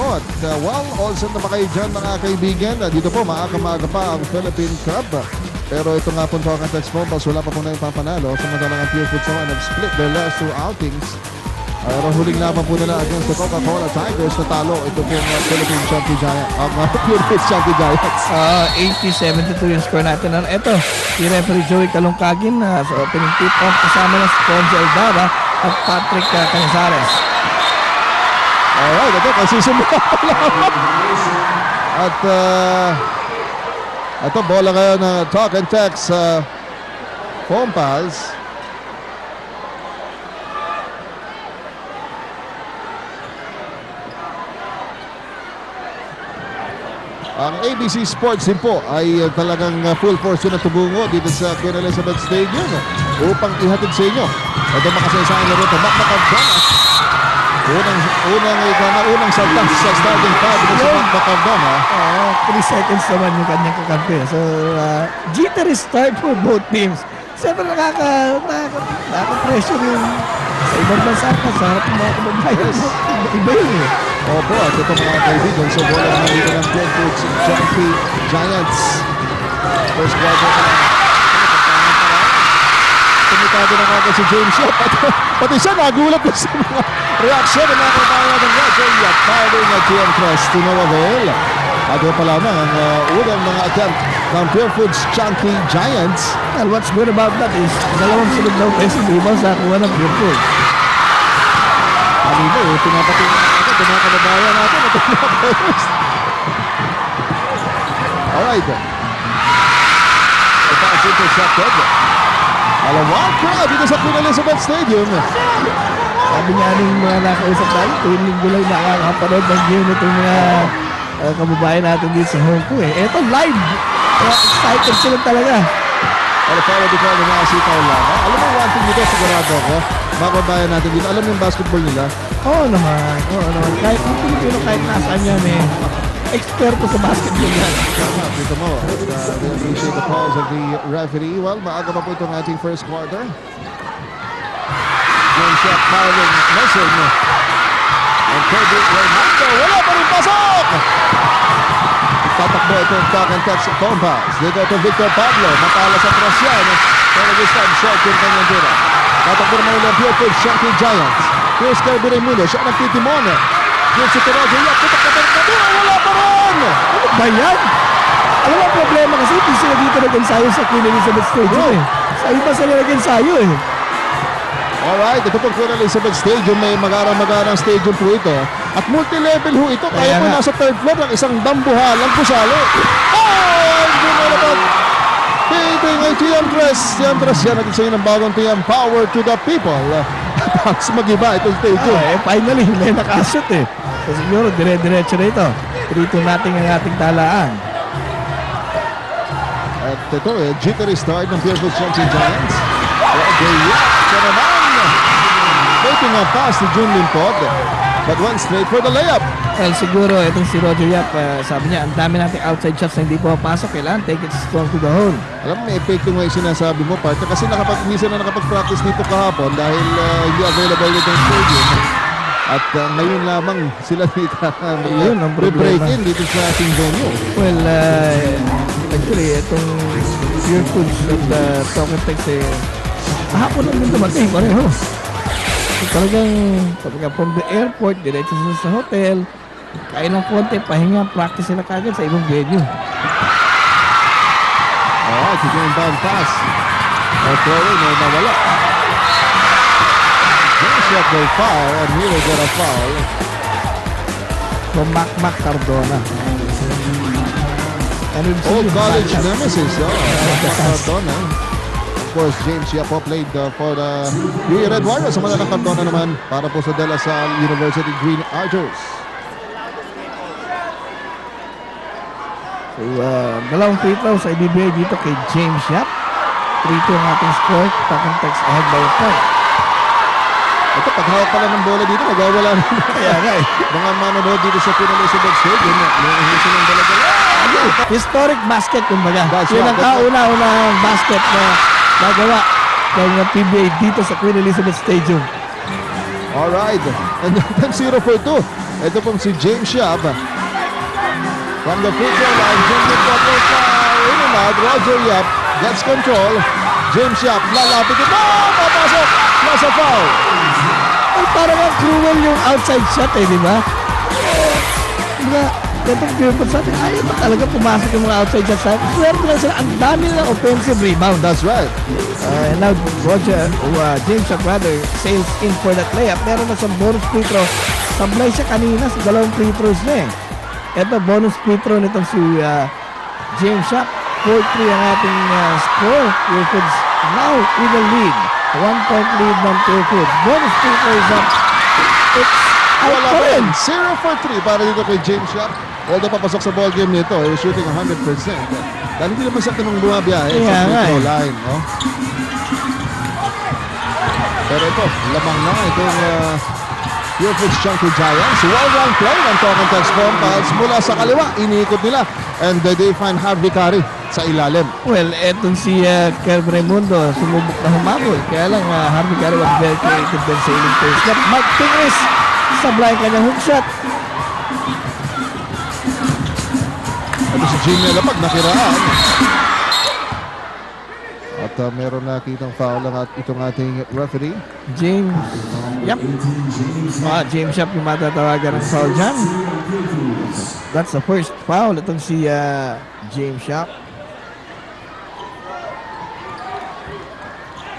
po. At all set na ba kayo dyan mga kaibigan? Dito po, maaga-maaga pa ang Philippine Cup. Pero ito nga po ang Talk and Text Bombas, wala pa po na yung papanalo. Samantalang ang Pure Foods naman nag-split their last two outings. Pero huling laban po nila against the Coca-Cola Tigers na talo. Ito po ang Philippine Champion Giants. Ang Pure Foods Champion Giants. 80-72 yung score natin. Ito, si referee Joey Calungkagin sa opening tip-off kasama ng Sponge Aldaba at Patrick Canizares. Alright, ito kasusunod at ito bola ngayon na Talk and Text phone pass. Ang ABC Sports din po ay talagang full force na tumungo dito sa Queen Elizabeth Stadium upang ihatid sa inyo. Ito makasaysayan na rito. Unang salta sa starting five sa Macardona. 3 seconds naman yung kanyang kakampi. So, jittery start for both teams. Siyempre nakaka-pressure yung sa ibang bansa ka sa harap ng mga kababayan. Iba yun eh. Opo, at ito mga kaibigan. So, bola na dito ng Pure Foods Champion Giants. First quarter pa lang. Tumitado na kagad si James Yap. Pati siya nagulat na sa mga reaksyon ng mga kababayan ng Roger Yap. Firing at TM Crest to no avail. At yun pa lamang ang unang mga attempt ng Pure Foods Chunky Giants. Well, what's good about that is dalawang sunod na offensive rebounds sa kuha ng Pure Foods. Kanina pinapatingin na agad ng mga kababayan natin at mga players. Alright. Ito ang intercepted. Alawang crowd dito sa Queen Elizabeth Stadium. Sabi niya ng mga nakausap natin, tuwing linggo lang nakakapanood ng game itong mga kababayan natin dito sa Hong Kong eh. Eto live! Kaya excited sila talaga. Pero para di ka nakasitaw lang. Alam mo one thing dito, sigurado ako. Mga kababayan natin dito, alam yung basketball nila. Oo naman. Kahit yung Pilipino, kahit nasaan yan eh. Eksperto sa basketball yan. Tama, dito mo. We appreciate the calls of the referee. Well, maaga pa po itong ating first quarter. Game shot, firing, messing. And Kirby Raimondo, wala pa rin pasok! Tatakbo itong Talk and Text phone pass. Dito ito Victor Pablo, matala sa Trasyan. Pero this time, short yung kanyang tira. Tatakbo naman ulit ang Pure Foods Champion Giants. Here's Kirby Raimundo, siya nagtitimon. Here's si Torojo, tatakbo na tira, wala pa rin! Ano ba yan? Alam mo ang problema kasi hindi sila dito nag-ensayo sa Queen Elizabeth Stadium eh. Sa iba sila nag-ensayo eh. Alright, ito pong Queen Elizabeth Stadium, may magarang-magarang stadium po ito. At multi-level ho ito, kaya po nasa third floor ng isang dambuhalang gusali. Oh! Hindi mo naman. Piping ay TM Crest. TM Crest yan, naging sa'yo ng bagong TM Power to the People. Tapos mag-iba itong stadium. Finally, may nakashoot eh. So siguro, dire-diretso na ito. Rito natin ang ating talaan. At ito jittery start ng Pure Foods Champion Giants. Siya naman. Making a pass to June Limpod. But went straight for the layup. Well, siguro, itong si Roger Yap, sabi niya, ang dami nating outside shots na hindi pumapasok. Kailangan take it strong to the hole. Alam mo, may epekto nga yung sinasabi mo, partner. Kasi minsan na nakapag-practice dito kahapon dahil hindi available itong stadium. At ngayon lamang sila dito break in dito sa ating venue. Well, actually, itong Pure Foods at Talk and Text hapon lang din dumating, pareho. Talagang from the airport, diretso sa hotel, kain ng konti, pahinga, practice sila kagad sa ibang venue. Alright, sige yung bound pass. Throwing, nawala. James Yap will foul, and he will get a foul. From Mac Cardona. Old college nemesis, Mac Cardona. Of course, James Yap played for the Red Warriors. Sa mga Cardona naman para po sa De La Salle University Green Archers. So, dalawang free throws sa ibibigay dito kay James Yap. 3-2 ang ating score. Talk and Text ahead by a point. Ito, paghawak pala ng bola dito, nagawala na. Kaya nga eh. Mga manonood dito sa Queen Elizabeth Stadium. Yung hisin ng dala-dala. Historic basket, kumbaga. That's Yun right. ang kauna-unang basket na nagawa ng PBA dito sa Queen Elizabeth Stadium. Alright. And then 0 for 2. Ito pong si James Yap. From the free throw line, James Yap in and out. Roger Yap gets control. James Yap, lalapit ito. Papasok. Plus a foul. Ay, parang ang cruel yung outside shot di ba? Diba, itong Pure sa atin, ayaw ba talaga pumasok yung mga outside shots sa atin? Swerte lang sila, ang dami ng offensive rebound. That's right. And now, James Yap rather, sails in for that layup. Meron na siyang bonus free throw. Sablay siya kanina sa dalawang free throws na Ito, bonus free throw nitong si James Yap. 4-3 ang ating score. Pure Foods now with the lead. 1-point lead ng Pure Foods. Bonus free throw is up. It's out Wala pa pa rin. rin. 0 for 3 para dito kay James Yap. Although papasok sa ball game nito, he was shooting 100%. Dahil hindi naman siya tinong bumabiyahe sa Kaya free nga throw line. No? Pero ito, lamang na itong Pure Foods Chunky Giants. Well-run play ng Token Tex Compounds mula sa kaliwa. Iniikot nila. And they find Harvey Curry sa ilalim. Well, etong si Kev Raimundo sumubok na humabol. Kaya lang Harvey Curry was very creative din sa iling first step. Mike Pingris sablay kanyang hook shot. Ito si Jimmy Alapag nakiraan. At meron nakitang foul ang itong ating referee. James Yap. James Yap yung matatawagan ng foul dyan. That's the first foul. Itong si James Yap.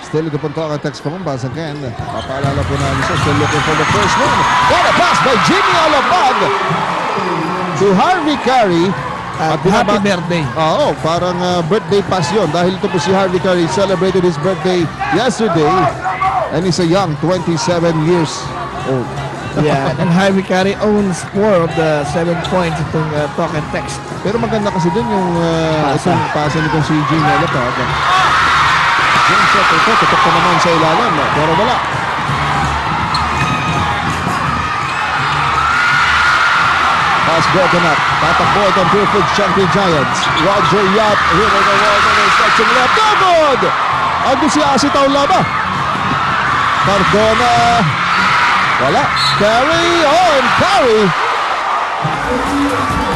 Still ito pong Token Tex Compounds again. Papaalala po namin siya. Still looking for the first one. What a pass by Jimmy Alapag to Harvey Curry. Happy birthday. Oo, parang birthday pass yun. Dahil ito po si Harvey Curry celebrated his birthday yesterday. And he's a young 27 years old. Yeah, and Harvey Curry owns 4 of the 7 points itong Token Text. Pero maganda kasi dun yung Pasa. itong pasa nitong si Jimmy Alapag. James Yap ito, tutok ko naman sa ilalim. Pero wala. Pass broken up. Tatakbo itong Pure Foods Chunky Giants. Roger Yap. Here they go. Roger stretching left. No good! Ando si Asitaw Laba. Cardona. Wala. Curry. Oh, and Curry.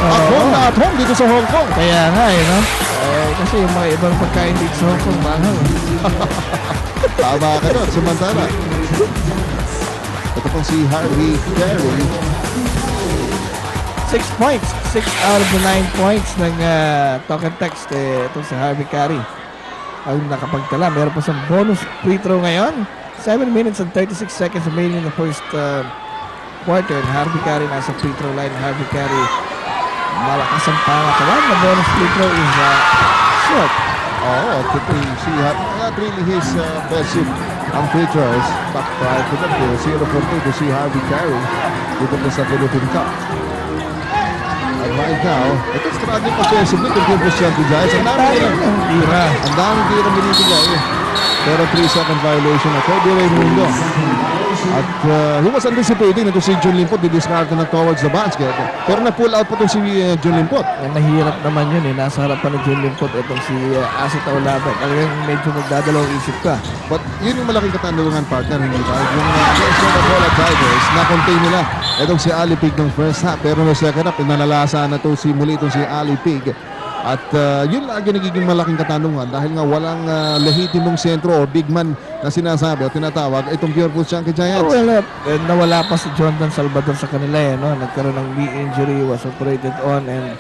At home na at home dito sa Hong Kong. Kaya nga no? Kasi yung mga ibang pagkain dito sa Hong Kong, mahal. Tama ka doon. Samantala. Ito pong si Harvey Curry. 6 points. 6 out of the 9 points ng Token Text. Itong si Harvey Curry ang nakapagtala. Meron pa siyang bonus free throw ngayon. 7 minutes and 36 seconds remaining in the first quarter. And Harvey Curry nasa free throw line. Harvey Curry malakas ang pangatawan. The bonus free throw is short. Oh, not really his best shoot ang free throws. Back to the 0 for 2 to si Harvey Curry dito po sa Philippine Cup. And right now, ito struggling offensively kung Pure Foods Chunky Giants. Ang daming tira binibigay. Pero 3-second violation na Kobe Raimundo. At he was anticipating ito si Jun Limpot didiscard na towards the basket. Pero na-pull out po itong si Jun Limpot. Mahirap naman yun Nasa harapan ng Jun Limpot itong si Asita Olaban. Talagang medyo magdadalawang isip ka. But yun yung malaking katanungan, partner, hindi ba? Yung Minnesota Tigers, na-contain nila itong si Ali Pig ng first half. Pero no second half, nanalasa na to muli itong si Ali Pig. At yun lagi nagiging malaking katanungan dahil nga walang lehitimong sentro o big man na sinasabi o tinatawag itong Pure Foods Chunky Giants. Well, nawala pa si Jonathan Salvador sa kanila no? Nagkaroon ng knee injury, was operated on and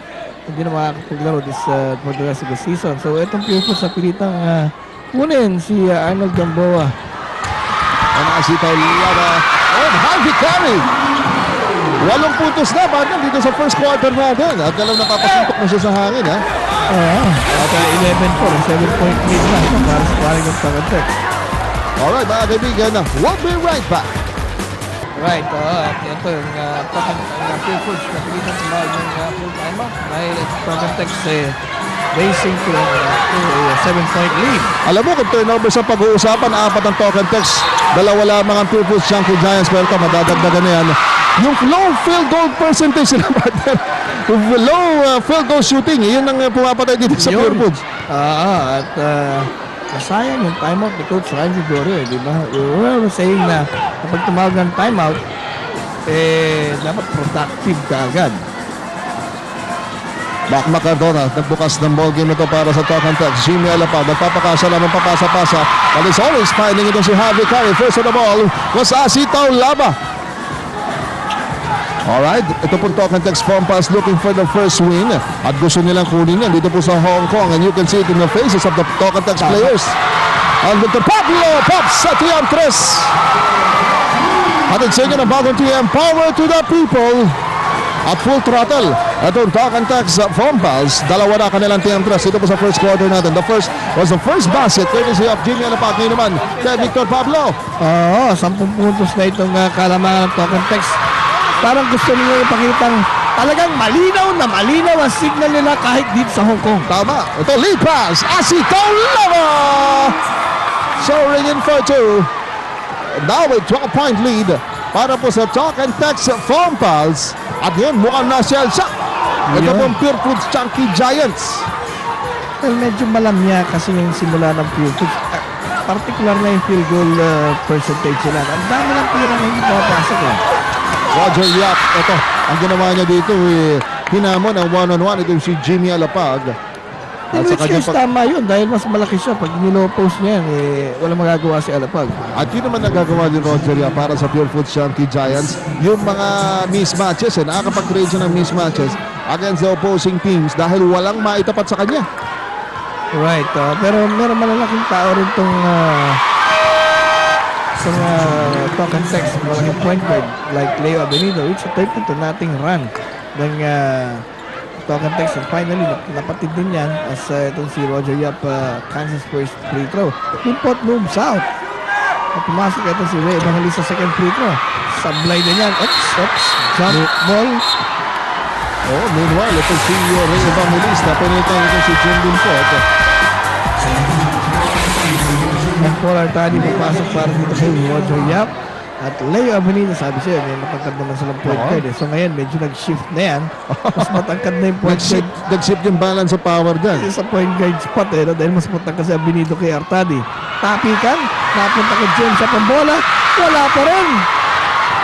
hindi na makakapaglaro this for the rest of the season. So itong Pure Foods sa pilitang kunin si Arnold Gamboa. And Asitaw Laba and Harvey Curry. 8 puntos na partner dito sa first quarter natin. At alam napapasuntok na siya sa hangin ha. At 11-4, 7-point lead na para sa paring ng Token Text. Alright mga kaibigan, we'll be right back. Right, at ito yung Pure Foods na pilitan sa mahal ng full timeout. Dahil Token Text racing to a 7-point lead. Alam mo kung turnovers ang pag-uusapan, 4 ang Token Text, 2 lamang ang Pure Foods Chunky Giants. Pero ito, madadagdagan na yan. Yung low field goal percentage sila partner. Low field goal shooting, yun ang pumapatay dito sa Pure Foods. At nasayang yung timeout ni Coach Randy Gloria, di ba? We were saying na kapag tumawag ng timeout, dapat productive ka agad. Mac Macardona, nagbukas ng ball game ito para sa Talk and Text. Jimmy Alapag, nagpapakasa naman papasa-pasa. But it's always finding ito si Javi Carey. First on the ball was Asi Taulaba. Alright, ito po Talk and Text Phone Pass looking for the first win. At gusto nilang kunin yan dito po sa Hong Kong. And you can see it in the faces of the Talk and Text players. And with the Pablo Pops sa TM Tres. At it's taken about TM power to the people. At full throttle, itong Talk and Text phone pals. Dalawa na kanilang TM Tres. Ito po sa first quarter natin. The first was the first basket courtesy of Jimmy Alapag. Ngayon naman kay Victor Pablo. Oo, 10 puntos na itong kalamangan ng Talk and Text. Parang gusto nila ipakitang talagang malinaw na malinaw ang signal nila kahit dito sa Hong Kong. Tama. Ito lead pass. Asi Taulava. Soaring in for two. Now a 12-point lead para po sa Talk and Text phone pals. At ngayon mukhang na-shell shock. Ito Yeah. pong Pure Foods Chunky Giants. Well, medyo malamya kasi yung simula ng Pure Foods. Particular na yung field goal percentage nila. Ang dami ng pira na hindi papasok eh. Roger Yap, ito, ang ginawa niya dito, hinamon ang one-on-one itong si Jimmy Alapag. In which case, tama yun dahil mas malaki siya. Pag nilo-post niya yan, walang magagawa si Alapag. At yun naman nagagawa ni Roger Yap para sa Pure Foods Chunky Giants. Yung mga mismatches, nakakapag-create siya ng mismatches against the opposing teams dahil walang maitapat sa kanya. Right, pero meron malalaking tao rin itong Talk and Text, malaking point guard like Leo Avenido, which 32-0 run ng Talk and Text. And finally, napatid din yan as itong si Roger Yap, Kansas first free throw. Import moves out. At pumasok ito si Ray Evangelista second free throw. Sablay din yan. Oops, jump ball. Oh, meanwhile, ito si Ray Evangelista, pinitang ito si Jim Binford. At Paul Artadi papasok para dito kay Roger Yap. At Leo Avenida, sabi siya, may matangkad naman silang point Oo. guard. So ngayon, medyo nag-shift na yan. Mas matangkad na yung point guard. Nag-shift yung balance sa power dyan. Sa point guard spot dahil mas matangkad si Avenida kay Artadi. Tapikan, napunta kay James sa pambola. Wala pa rin.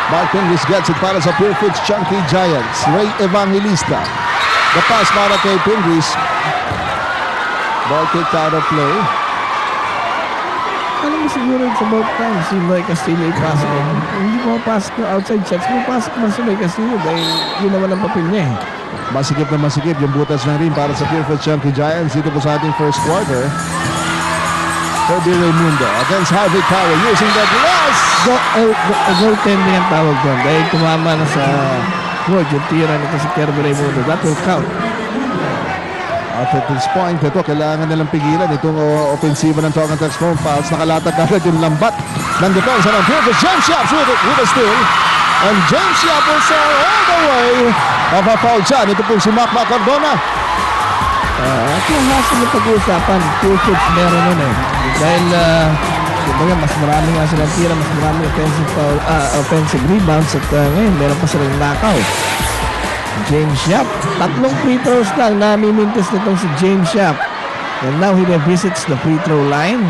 Mark Pingris gets it para sa Pure Foods Chunky Giants. Ray Evangelista. The pass para kay Pingris. Ball kicked out of play. Alam mo siguro it's about time si Mike Castillo ipasok. Hindi mo pasok yung outside shots. May pasok man si Mike Castillo dahil yun naman ang papel niya eh. Masikip na masikip yung butas ng rin para sa Pure Foods Chunky Giants dito po sa ating first quarter. Kirby Raimundo against Harvey Carey using the glass. Goaltending ang tawag doon dahil tumama na sa board yung tira nito si Kirby Raimundo. That will count. At at this point, ito, kailangan nilang pigilan itong ofensiva ng Talk and Text phone pass. Nakalatag agad yung lambat ng depensa ng Pure Foods. James Yap with a steal. And James Yap will sail all the way. Mapafoul siya. Ito po si Mac Macardona. At yung hasil na pag-uusapan, Pure Foods meron nun eh. Dahil, kumbaga, mas marami nga silang tira, mas marami offensive rebounds at ngayon, meron pa silang nakaw. James Yap, 3 free throws lang namimintis nitong si James Yap. And now he visits the free throw line.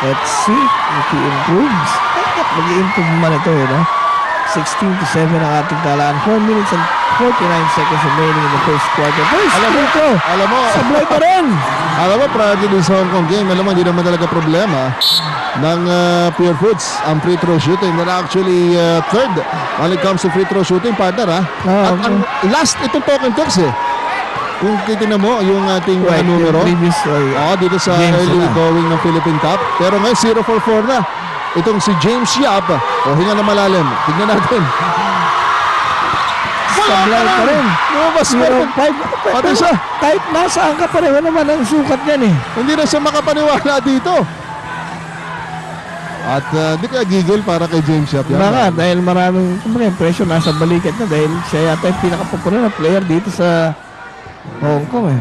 Let's see if he improves. Mag-i-improve man ito eh, no? 16-7 ang ating talaan. 4 minutes and 49 seconds remaining in the first quarter. Alam mo, Sablay pa rin. alam mo, prior to this Hong Kong game, alam mo, hindi naman talaga problema ng Pure Foods ang free throw shooting. They're actually third when it comes to free throw shooting, partner, ha? At ang last, itong Talk and Text, eh. Kung titignan mo yung ating numero, Previous, dito sa games early na. going ng Philippine Cup. Pero ngayon, 0-4-4 na. Itong si James Yap, hinga na malalim. Tignan natin. Sablay pa rin. Lumabas pa rin. 0-5. Pati siya. Kahit nasaan ka pareho naman ang sukat yan eh. Hindi na siya makapaniwala dito. At di kaya gigil para kay James Yap yan. Baka dahil maraming pressure nasa balikat na dahil siya yata yung pinaka-popular na player dito sa Hong Kong eh.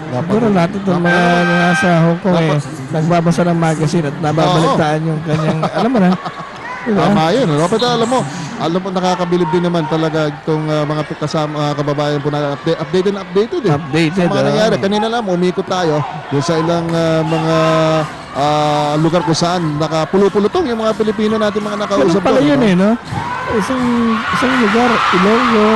Siguro lahat itong mga nasa Hong Kong eh, nagbabasa ng magazine at nababalitaan yung kanyang, alam mo na. Diba? Tama yun. Pero alam mo, nakakabilib din naman talaga itong mga kasama, kababayan po na updated na updated eh. Updated. Sa mga nangyari. Kanina lang, umikot tayo doon sa ilang mga lugar kung saan nakapulupulutong yung mga Pilipino natin mga Ganun nakausap pala doon, yun no? eh, no? Isang lugar, Ilonggo,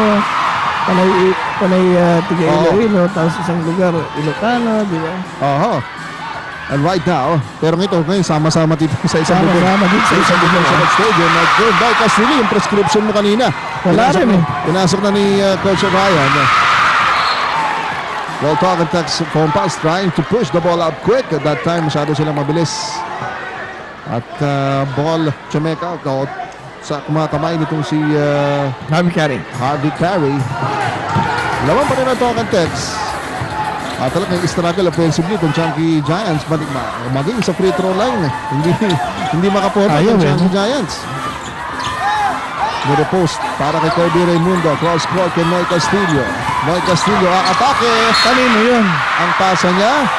Panay Tiga Iloilo, tapos isang lugar, Ilocano, di ba? Oo. And right now, pero ngayon sama-sama dito sa isang lugar. Sama-sama dito sa isang lugar. Sa stadium. At yun, dahil Castillo, yung prescription mo kanina. Wala rin eh. Pinasok na ni Coach Ryan. Well, talk and text phone pass trying to push the ball out quick. At that time, masyado silang mabilis. At ball, Jamaica, sa kumakamay nitong si Harvey Carey. Lawan pa rin ang talk and text. Talagang struggle offensively itong Chunky Giants. Maging sa free throw line. Hindi makaporma Ayaw, itong Chunky Giants. Mid post para kay Kirby Raimundo. Cross court kay Noy Castillo. Noy Castillo atake. Kanino yun? Ang pasa niya.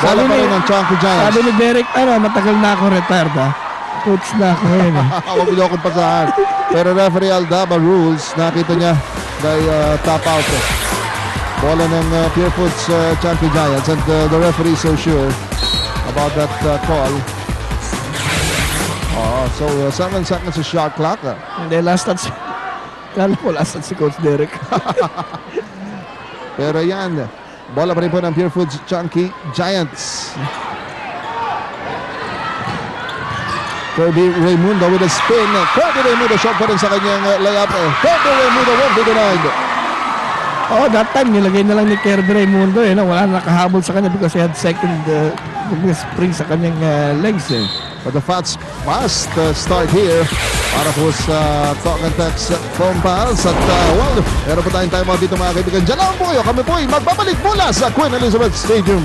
Bola pa rin ng Chunky Giants. Sabi ni Derek, matagal na ako retired ha. Coach na ako ngayon eh. Huwag niyo akong pasahan. Pero referee Aldaba rules. Nakita niya dahil top out. Bola ng Pure Foods Chunky Giants. And the referee is so sure about that call. So 7 seconds of shot clock. Hindi, last touch. Kala ko last touch si Coach Derek. Pero yan, bola pa rin po ng Pure Foods Chunky Giants. Kirby Raimundo with a spin. Kirby Raimundo shot pa rin sa kanyang layup. Kirby Raimundo won't be denied. That time nilagay na lang ni Kirby Raimundo eh. No? Wala nakahabol sa kanya because he had second spring sa kanyang legs eh. But the fast start here para po sa talk and text phone pass. At meron po tayong timeout dito mga kaibigan. Diyan lang po kami po ay magbabalik mula sa Queen Elizabeth Stadium.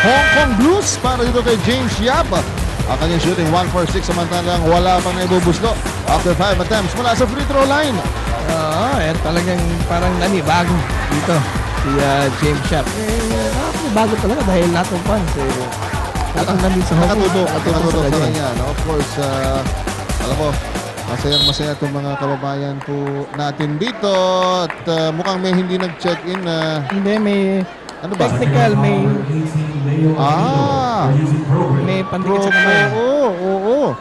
Hong Kong Blues para dito kay James Yap. Ang kanyang shooting 1 for 6 samantalang wala pang naibubuslo after 5 attempts mula sa free throw line. Talagang parang nanibago dito si James Sharp. Bago talaga dahil lahat ng fans talagang nandito sa Hong Kong. Nakatutok sa kanya. No? Of course, alam mo, masayang-masaya itong mga kababayan po natin dito. At mukhang may hindi nag-check-in. Hindi, may ano ba? technical, may pandikit sa kamay. Oo.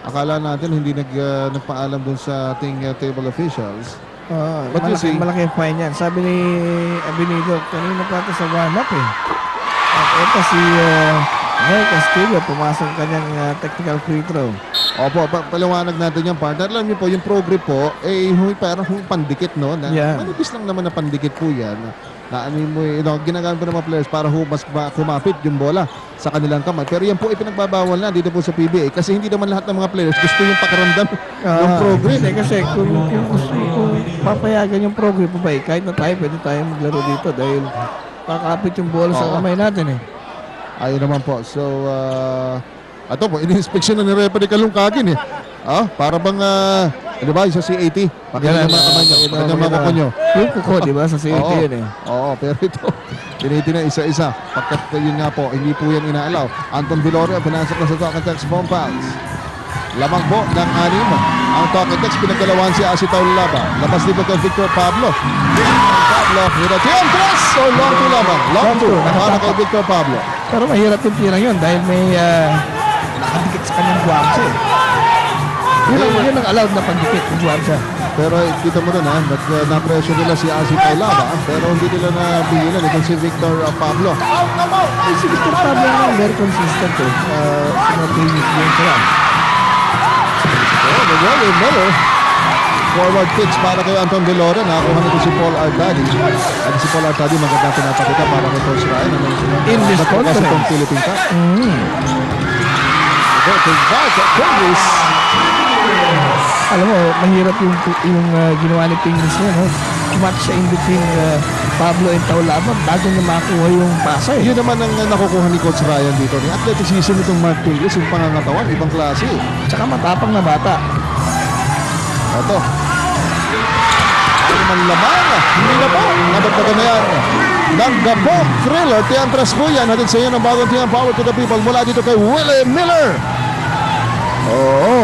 Akala natin hindi nagpaalam dun sa ating table officials. But you see, malaki fine yan. Sabi ni Abinido, kanina pa ito sa warm-up eh. At ito si Noy Castillo, pumasok kanyang technical free throw. Opo, paliwanag natin yung partner. Alam niyo po, yung pro grip po, parang pandikit, no? Manipis lang naman na pandikit po yan. Ginagamit po ng mga players para mas kumapit yung bola sa kanilang kamay. Pero yan po ay pinagbabawal na dito po sa PBA kasi hindi naman lahat ng mga players gusto yung pakiramdam ng pro grip. Kasi kung papayagan yung pro grip pa kahit na tayo, pwede tayo maglaro dito dahil kakapit yung bola sa kamay natin eh. Ayun naman po. So, ito po, ini-inspection na ni referee Kalungkagin eh. Para bang, di ba, sa C80? Pakita naman kamay niyo. Pakita naman kuko niyo. Yung kuko, di ba, sa C80 yun eh. Oo, pero ito, tinitina isa-isa. Pagkat yun nga po, hindi po yan inaalaw. Anton Viloria, pinasok na sa talk and text phone pass. Lamang po ng 6. Ang talk and text, pinagdalawan si Asitaw Laba. Labas dito kay Victor Pablo. Pablo, with a 2 or long 2 lamang. Long 2, para kay Victor Pablo. Pero mahirap yung tirang yun dahil may nakadikit sa kanyang buwamsa eh. Yun ang allowed na pandikit yung buwamsa. Pero kita mo rin na-pressure nila si Asitaw Laba. Pero hindi nila nabigilan itong si Victor Pablo. Si Victor Pablo naman very consistent eh. Simultaneous game sila. William Miller. Forward pitch para kay Anton Viloria. Nakakuha nito si Paul Artadi. At si Paul Artadi magandang pinapakita para kay Coach Ryan. In this conference. Itong Philippine Cup. Congress. Alam mo, mahirap yung ginawa ni Pingles niya, no? Match siya in between Pablo and Taulaba bago na makuha yung pasa eh. Yun naman ang nakukuha ni Coach Ryan dito. Ni athleticism itong Mark Pingles, yung pangangatawan, ibang klase. Tsaka matapang na bata. Ito. Ano naman lamang. Hindi na po. Nabagbagan na yan. Nanggabog thriller. Tiantras po yan. Hatid sa iyo ng bagong Tiang Power to the People. Mula dito kay Willie Miller.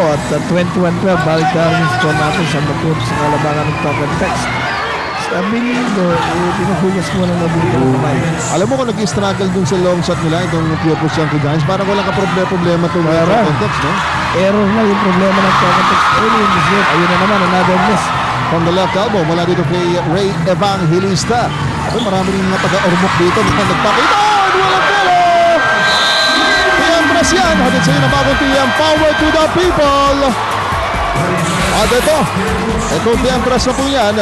At 21-12, balik namin sa natin sa matut sa kalabangan ng talk and text. Abilido, pinuhugas mo ng mabuti ng kamay. Alam mo kung nag-struggle dun sa long shot nila, itong Pure Foods Chunky Giants, parang walang ka-problema itong context, no? Error na yung problema ng Token Tex early in this game. Ayun na naman, another miss. From the left elbow, mula dito kay Ray Evangelista. Ito, marami rin mga taga-ormok dito na nagpakita. Oh, walang pelo! Tiambras yan. Hatid sa iyo ng bagong TM. Power to the people. At ito Tiambras na po yan.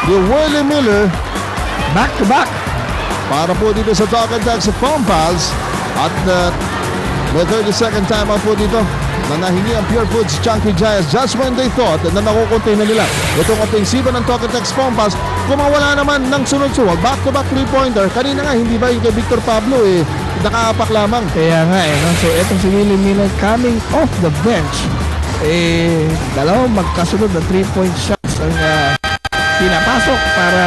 Yung Willie Miller. Back to back. Para po dito sa Token Tex Phone Pals. At may 30-second timeout po dito na nahingi ang Pure Foods Chunky Giants just when they thought na nakukunti na nila. Itong ofensiba ng Token Tex Phone Pals, kumawala naman ng sunod-sunod. Back-to-back 3-pointer. Kanina nga, hindi ba yung kay Victor Pablo nakaapak lamang. Kaya nga no? So etong si Willie Miller coming off the bench. Dalawang magkasunod na 3-point shots ang pinapasok para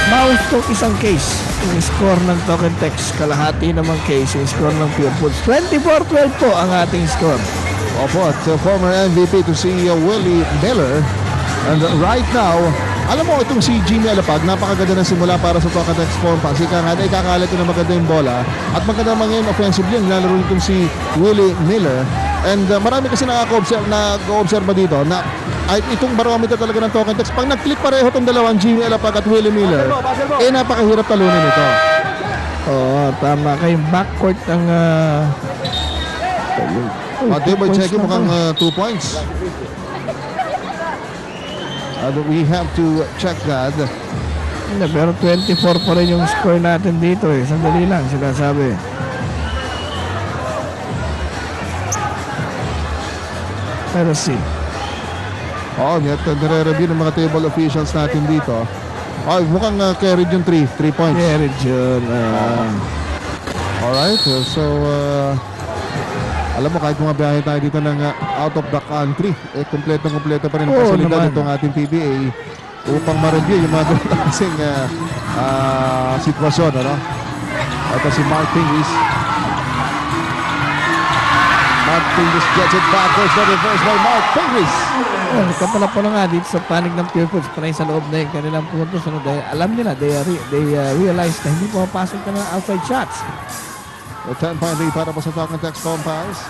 mouse tong isang case. Yung score ng Token Tex, kalahati namang case yung score ng Pure Foods. 24-12 po ang ating score. Opo, at former MVP to si Willie Miller. And right now, alam mo itong si Jimmy Alapag, napakaganda ng simula para sa Token Tex Phone Pass. Ika nga, ikakalat ko na maganda yung bola. At maganda naman ngayon offensively, nilalaro itong si Willie Miller. And marami kasi nag-observe dito na ay itong barometer talaga ng Token Tex. Pag nag-click pareho itong dalawang Jimmy Alapag at Willie Miller, napakahirap talunin ito. Oo, tama kayong backcourt ng Deboy Checky mukhang 2 points. We have to check that. Hindi, pero 24 pa rin yung score natin dito Sandali lang, sinasabi. Pero see. Nire-review ng mga table officials natin dito. Mukhang carried yung 3 points. Carried yun. Alright, so alam mo kahit mga biyahe tayo dito ng out of the country, kompleto pa rin ang pasilidad itong ating PBA upang ma-review yung mga kasing sitwasyon, ano? Ito si Mark Pingis. Mark Pingis gets it back. There's no reverse by Mark Pingis. Kapala po na nga dito sa panic ng Pure Foods, panay sa loob na yung kanilang puntos. Alam nila, they realize na hindi pumapasok ka ng outside shots. 10-point lead para po sa Token Tex Phone Pass.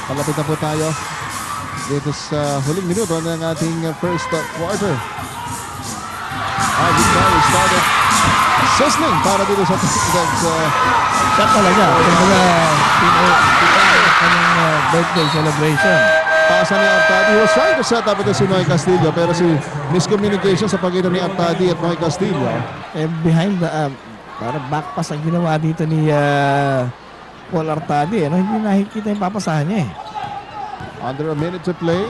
Palapit na po tayo dito sa huling minuto ng ating first quarter. This guy started sizzling para dito sa Token Tex. Siya talaga. Kanyang birthday celebration. Pasa ni Artadi. He was trying to set up ito si Noy Castillo pero si miscommunication sa pagitan ni Artadi at Noy Castillo. Behind the para back pass ang ginawa dito ni Paul Artadi. Hindi nakikita yung papasahan niya Under a minute to play.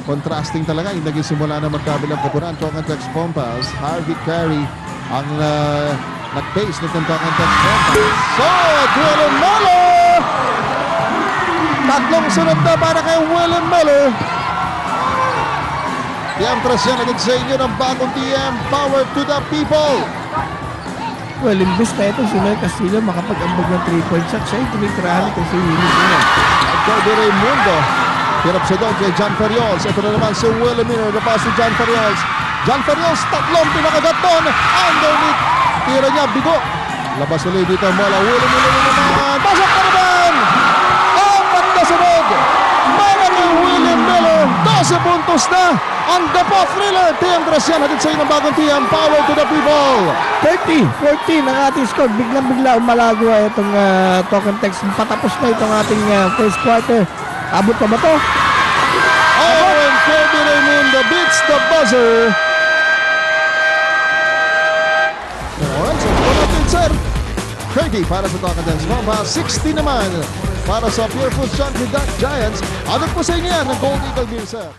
Contrasting talaga yung naging simula na magkabilang kapunan. Token Tex Phone Pass. Harvey Carey ang nag-pace nitong Token Tex Phone Pass. So, William Miller! Tatlong sunod na para kay William Miller. Tiambras yan agad sa inyo ng bagong TM. Power to the people. Well, imbes na ito si Noy Castillo makapag-ambag ng 3-point shot. Siya yung tinitirahan ito si Willie Miller. At Cody Raimundo. Hirap siya doon kay John Ferriols. Ito na naman si Willie Miller. Napas si John Ferriols. John Ferriols, tatlong pinakagat doon. Underneath. Tira niya, bigo. Labas ulit dito mula. Willie Miller na naman. Pasok ka naman. Apat na sunod. Para kay Willie Miller. 12 puntos na. Ang Dapo Thriller. Tiambras yan. Hatid sa inyo ng bagong TM. Power to the people. 30-14 ang ating score. Biglang-bigla umalago itong Token Tex. Patapos na itong ating first quarter. Abot pa ba to? And Cody Raimundo beats the buzzer. Alright, so ito natin, sir. 30 para sa Token Tex Phone Pass. 60 naman para sa Pure Foods Chunky Giants. Ano po sa inyo yan ng Gold Eagle Beer, sir?